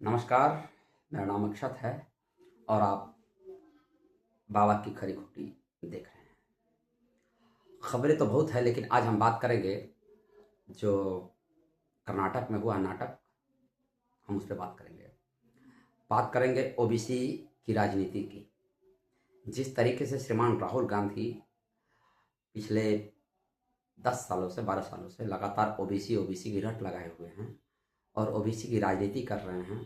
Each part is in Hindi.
नमस्कार। मेरा नाम अक्षत है और आप बाबा की खरी खोटी देख रहे हैं। खबरें तो बहुत है, लेकिन आज हम बात करेंगे जो कर्नाटक में हुआ नाटक, हम उस पर बात करेंगे ओबीसी की राजनीति की। जिस तरीके से श्रीमान राहुल गांधी पिछले 10 सालों से 12 सालों से लगातार ओबीसी ओबीसी की रट लगाए हुए हैं और ओबीसी की राजनीति कर रहे हैं।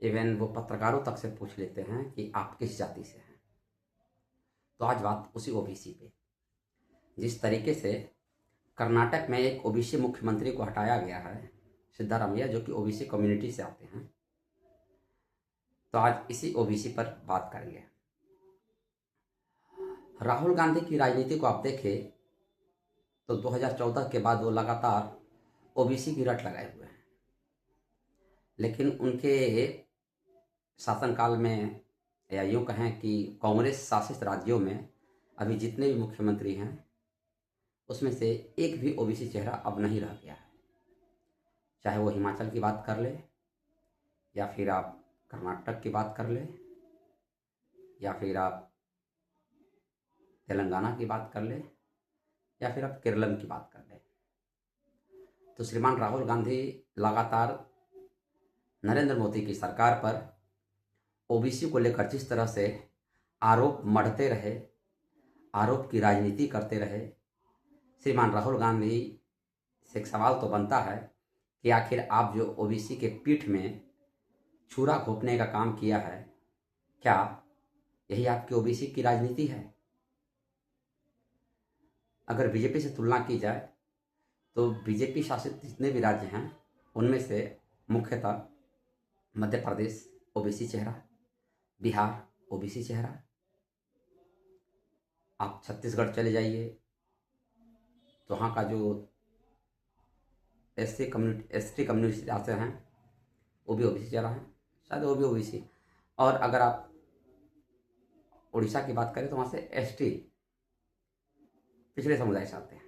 इवन वो पत्रकारों तक से पूछ लेते हैं कि आप किस जाति से हैं। तो आज बात उसी ओबीसी पे। जिस तरीके से कर्नाटक में एक ओबीसी मुख्यमंत्री को हटाया गया है, सिद्धारमैया, जो कि ओबीसी कम्युनिटी से आते हैं, तो आज इसी ओबीसी पर बात करेंगे। राहुल गांधी की राजनीति को आप देखें तो 2014 के बाद वो लगातार ओबीसी की रट लगाए हुए हैं, लेकिन उनके शासनकाल में, या यूँ कहें कि कांग्रेस शासित राज्यों में अभी जितने भी मुख्यमंत्री हैं उसमें से एक भी ओबीसी चेहरा अब नहीं रह गया है। चाहे वो हिमाचल की बात कर ले, या फिर आप कर्नाटक की बात कर ले, या फिर आप तेलंगाना की बात कर ले, या फिर आप केरलम की बात कर ले। तो श्रीमान राहुल गांधी लगातार नरेंद्र मोदी की सरकार पर ओबीसी को लेकर जिस तरह से आरोप मढ़ते रहे, आरोप की राजनीति करते रहे, श्रीमान राहुल गांधी से एक सवाल तो बनता है कि आखिर आप जो ओबीसी के पीठ में छुरा घोंपने का काम किया है, क्या यही आपकी ओबीसी की राजनीति है? अगर बीजेपी से तुलना की जाए तो बीजेपी शासित जितने भी राज्य हैं उनमें से मुख्यतः मध्य प्रदेश ओबीसी चेहरा, बिहार ओबीसी चेहरा, आप छत्तीसगढ़ चले जाइए तो वहाँ का जो एसटी कम्युनिटी आते हैं वो भी ओबीसी चेहरा है, शायद वो भी ओबीसी। और अगर आप उड़ीसा की बात करें तो वहाँ से एसटी पिछड़े समुदाय से आते हैं।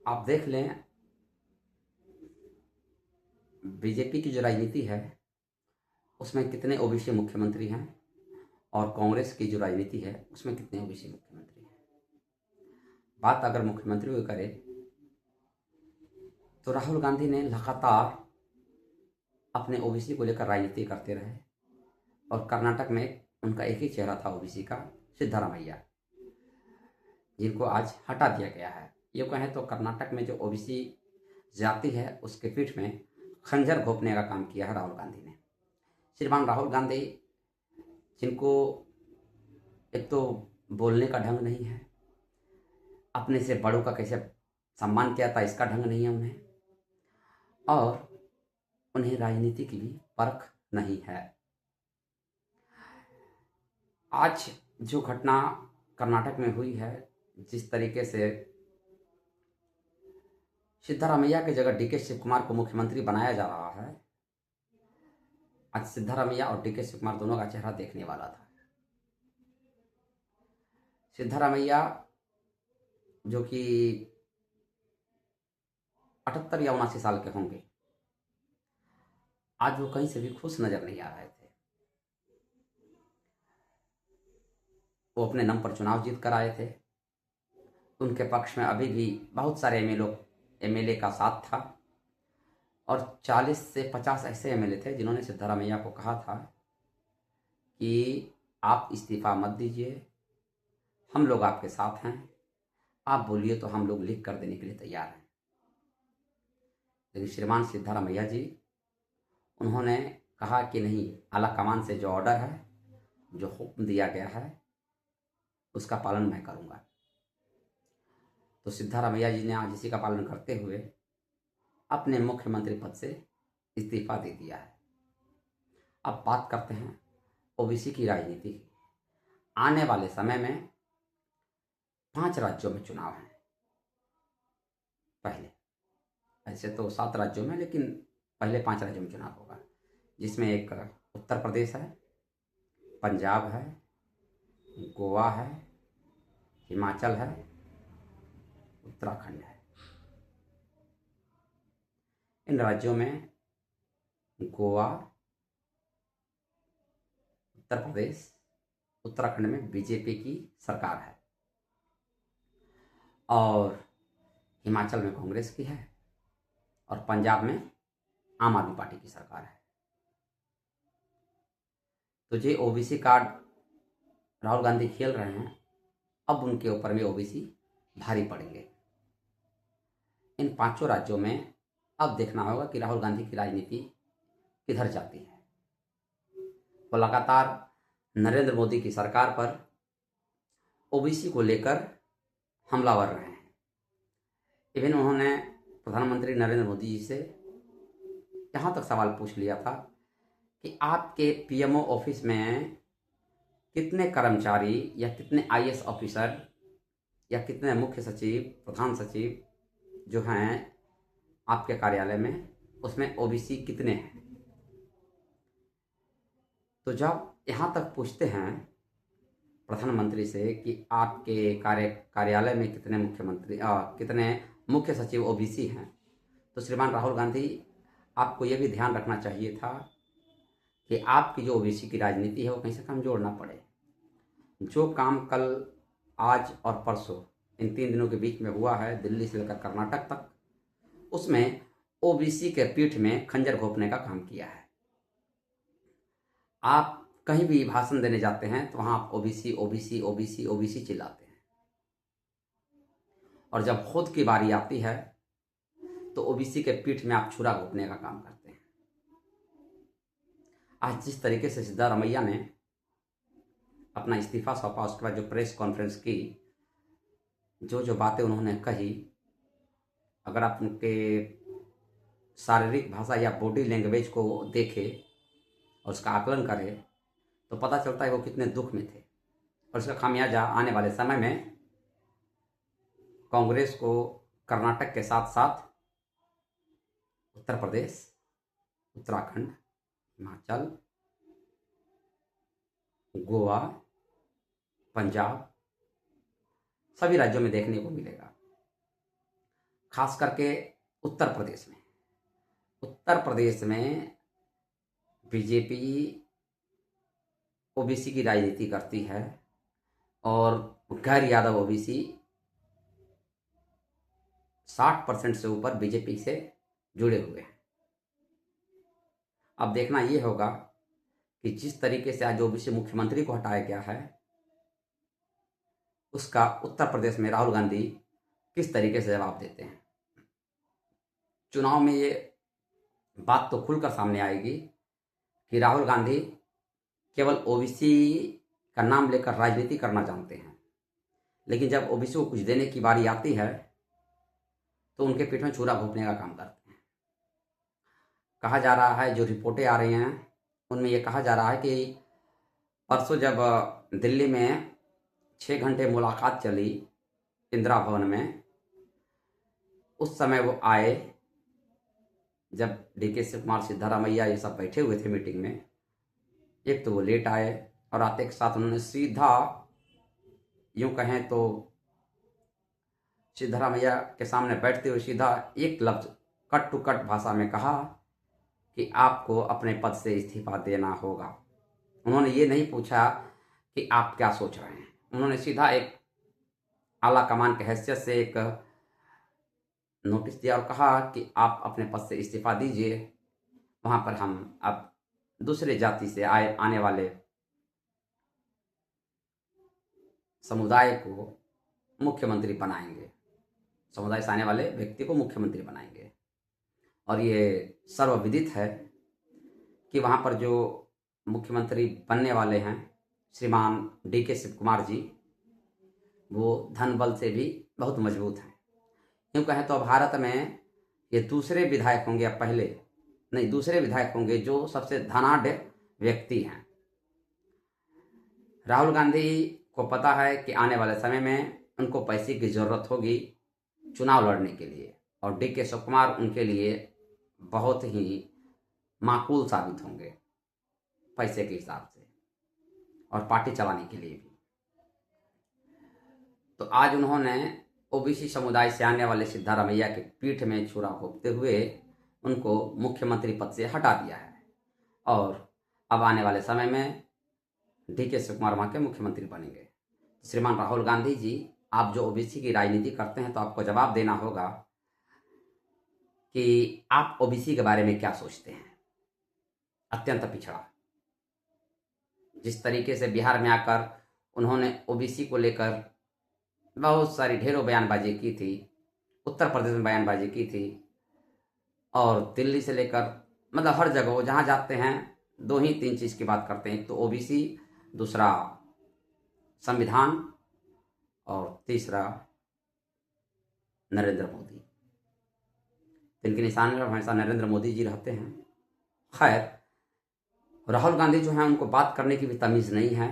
आप देख लें, बीजेपी की जो राजनीति है उसमें कितने ओबीसी मुख्यमंत्री हैं, और कांग्रेस की जो राजनीति है उसमें कितने ओबीसी मुख्यमंत्री हैं। बात अगर मुख्यमंत्री की करें तो राहुल गांधी ने लगातार अपने ओबीसी को लेकर राजनीति करते रहे, और कर्नाटक में उनका एक ही चेहरा था ओबीसी का, सिद्धारमैया, जिनको आज हटा दिया गया है। ये कहें तो कर्नाटक में जो ओबीसी जाति है उसके पीठ में खंजर घोंपने का काम किया है राहुल गांधी ने। श्रीमान राहुल गांधी, जिनको एक तो बोलने का ढंग नहीं है, अपने से बड़ों का कैसे सम्मान किया था इसका ढंग नहीं है उन्हें, और उन्हें राजनीति की भी परख नहीं है। आज जो घटना कर्नाटक में हुई है, जिस तरीके से सिद्धारमैया की जगह डीके शिव कुमार को मुख्यमंत्री बनाया जा रहा है, आज सिद्धारमैया और डीके शिव कुमार दोनों का चेहरा देखने वाला था। सिद्धारमैया जो कि 78 या 79 साल के होंगे, आज वो कहीं से भी खुश नजर नहीं आ रहे थे। वो अपने नाम पर चुनाव जीत कर आए थे, उनके पक्ष में अभी भी बहुत सारे एमएलए का साथ था, और 40 से 50 ऐसे एमएलए थे जिन्होंने सिद्धारमैया को कहा था कि आप इस्तीफा मत दीजिए, हम लोग आपके साथ हैं, आप बोलिए तो हम लोग लिख कर देने के लिए तैयार हैं। लेकिन श्रीमान सिद्धारमैया जी, उन्होंने कहा कि नहीं, आला कमान से जो ऑर्डर है, जो हुक्म दिया गया है, उसका पालन मैं करूंगा। तो सिद्धारमैया जी ने आज इसी का पालन करते हुए अपने मुख्यमंत्री पद से इस्तीफा दे दिया है। अब बात करते हैं ओबीसी की राजनीति की। आने वाले समय में 5 राज्यों में चुनाव हैं। पहले, ऐसे तो 7 राज्यों में, लेकिन पहले 5 राज्यों में चुनाव होगा, जिसमें एक उत्तर प्रदेश है, पंजाब है, गोवा है, हिमाचल है, उत्तराखंड है। इन राज्यों में गोवा, उत्तर प्रदेश, उत्तराखंड में बीजेपी की सरकार है और हिमाचल में कांग्रेस की है और पंजाब में आम आदमी पार्टी की सरकार है। तो जो ओबीसी कार्ड राहुल गांधी खेल रहे हैं, अब उनके ऊपर में ओबीसी भारी पड़ेंगे। इन 5 राज्यों में अब देखना होगा कि राहुल गांधी की राजनीति किधर जाती है। वो लगातार नरेंद्र मोदी की सरकार पर ओबीसी को लेकर हमलावर रहे हैं। इवन उन्होंने प्रधानमंत्री नरेंद्र मोदी जी से यहाँ तक सवाल पूछ लिया था कि आपके पीएमओ ऑफिस में कितने कर्मचारी या कितने आईएएस ऑफिसर या कितने मुख्य सचिव, प्रधान सचिव जो हैं आपके कार्यालय में, उसमें ओबीसी कितने हैं। तो जब यहाँ तक पूछते हैं प्रधानमंत्री से कि आपके कार्यालय में कितने मुख्य सचिव ओबीसी हैं, तो श्रीमान राहुल गांधी, आपको ये भी ध्यान रखना चाहिए था कि आपकी जो ओबीसी की राजनीति है वो कहीं से कमजोर ना पड़े। जो काम कल, आज और परसों इन 3 दिनों के बीच में हुआ है, दिल्ली से लेकर कर्नाटक तक, उसमें ओबीसी के पीठ में खंजर घोंपने का काम किया है। आप कहीं भी भाषण देने जाते हैं तो वहाँ आप ओबीसी ओबीसी ओबीसी ओबीसी चिल्लाते हैं, और जब खुद की बारी आती है तो ओबीसी के पीठ में आप छुरा घोंपने का काम करते हैं। आज जिस तरीके से सिद्धारमैया ने अपना इस्तीफा सौंपा, उसके बाद जो प्रेस कॉन्फ्रेंस की, जो बातें उन्होंने कही, अगर आप उनके शारीरिक भाषा या बॉडी लैंग्वेज को देखें और उसका आकलन करें तो पता चलता है वो कितने दुख में थे। और इसका खामियाजा आने वाले समय में कांग्रेस को कर्नाटक के साथ साथ उत्तर प्रदेश, उत्तराखंड, हिमाचल, गोवा, पंजाब, सभी राज्यों में देखने को मिलेगा। खास करके उत्तर प्रदेश में बीजेपी ओबीसी की राजनीति करती है और गैर यादव ओबीसी 60% से ऊपर बीजेपी से जुड़े हुए हैं। अब देखना ये होगा कि जिस तरीके से आज ओबीसी मुख्यमंत्री को हटाया गया है, उसका उत्तर प्रदेश में राहुल गांधी किस तरीके से जवाब देते हैं। चुनाव में ये बात तो खुलकर सामने आएगी कि राहुल गांधी केवल ओबीसी का नाम लेकर राजनीति करना जानते हैं, लेकिन जब ओबीसी को कुछ देने की बारी आती है तो उनके पीठ में छुरा घोंपने का काम करते हैं। कहा जा रहा है, जो रिपोर्टें आ रही हैं उनमें ये कहा जा रहा है कि परसों जब दिल्ली में 6 घंटे मुलाकात चली इंदिरा भवन में, उस समय वो आए जब डीके शिव कुमार, सिद्धारमैया ये सब बैठे हुए थे मीटिंग में। एक तो वो लेट आए और आते के साथ उन्होंने सीधा, यूं कहें तो सिद्धारमैया के सामने बैठते हुए सीधा एक लफ्ज कट टू कट भाषा में कहा कि आपको अपने पद से इस्तीफा देना होगा। उन्होंने ये नहीं पूछा कि आप क्या सोच रहे हैं, उन्होंने सीधा एक आला कमान के हैसियत से एक नोटिस दिया और कहा कि आप अपने पद से इस्तीफा दीजिए, वहाँ पर हम अब दूसरे जाति से आने वाले समुदाय को मुख्यमंत्री बनाएंगे, समुदाय से आने वाले व्यक्ति को मुख्यमंत्री बनाएंगे। और ये सर्वविदित है कि वहाँ पर जो मुख्यमंत्री बनने वाले हैं श्रीमान डीके शिव कुमार जी, वो धन बल से भी बहुत मजबूत हैं। यूँ कहें तो भारत में ये दूसरे विधायक होंगे, अब पहले नहीं, दूसरे विधायक होंगे जो सबसे धनाढ़ व्यक्ति हैं। राहुल गांधी को पता है कि आने वाले समय में उनको पैसे की ज़रूरत होगी चुनाव लड़ने के लिए, और डीके शिव कुमार उनके लिए बहुत ही माकूल साबित होंगे पैसे के हिसाब से और पार्टी चलाने के लिए भी। तो आज उन्होंने ओबीसी समुदाय से आने वाले सिद्धारमैया के पीठ में छुरा घोंपते हुए उनको मुख्यमंत्री पद से हटा दिया है और अब आने वाले समय में DK शिवकुमार वहाँ के मुख्यमंत्री बनेंगे। श्रीमान राहुल गांधी जी, आप जो ओबीसी की राजनीति करते हैं तो आपको जवाब देना होगा कि आप ओबीसी के बारे में क्या सोचते हैं। अत्यंत पिछड़ा, जिस तरीके से बिहार में आकर उन्होंने ओबीसी को लेकर बहुत सारी ढेरों बयानबाजी की थी, उत्तर प्रदेश में बयानबाजी की थी और दिल्ली से लेकर मतलब हर जगह वो जहाँ जाते हैं 2 ही 3 चीज़ की बात करते हैं, तो ओबीसी, दूसरा संविधान और तीसरा नरेंद्र मोदी। इनके निशान में हमेशा नरेंद्र मोदी जी रहते हैं। खैर, राहुल गांधी जो हैं उनको बात करने की भी तमीज़ नहीं है।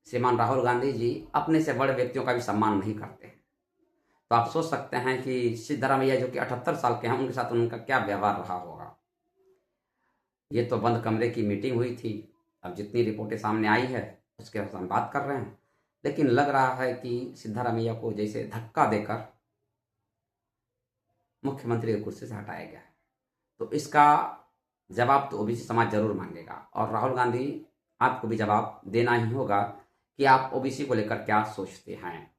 श्रीमान राहुल गांधी जी अपने से बड़े व्यक्तियों का भी सम्मान नहीं करते हैं। तो आप सोच सकते हैं कि सिद्धरामैया जो कि 78 साल के हैं, उनके साथ उनका क्या व्यवहार रहा होगा। ये तो बंद कमरे की मीटिंग हुई थी, अब जितनी रिपोर्टें सामने आई है उसके साथ हम बात कर रहे हैं, लेकिन लग रहा है कि सिद्धरामैया को जैसे धक्का देकर मुख्यमंत्री की कुर्सी से हटाया गया है। तो इसका जवाब तो ओबीसी समाज जरूर मांगेगा और राहुल गांधी आपको भी जवाब देना ही होगा कि आप ओबीसी को लेकर क्या सोचते हैं।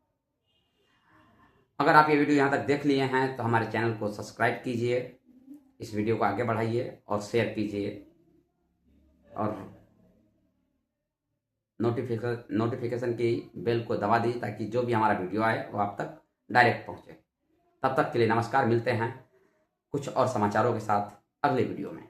अगर आप ये वीडियो यहाँ तक देख लिए हैं तो हमारे चैनल को सब्सक्राइब कीजिए, इस वीडियो को आगे बढ़ाइए और शेयर कीजिए और नोटिफिकेशन की बेल को दबा दीजिए ताकि जो भी हमारा वीडियो आए वो आप तक डायरेक्ट पहुँचे। तब तक के लिए नमस्कार, मिलते हैं कुछ और समाचारों के साथ अगले वीडियो में।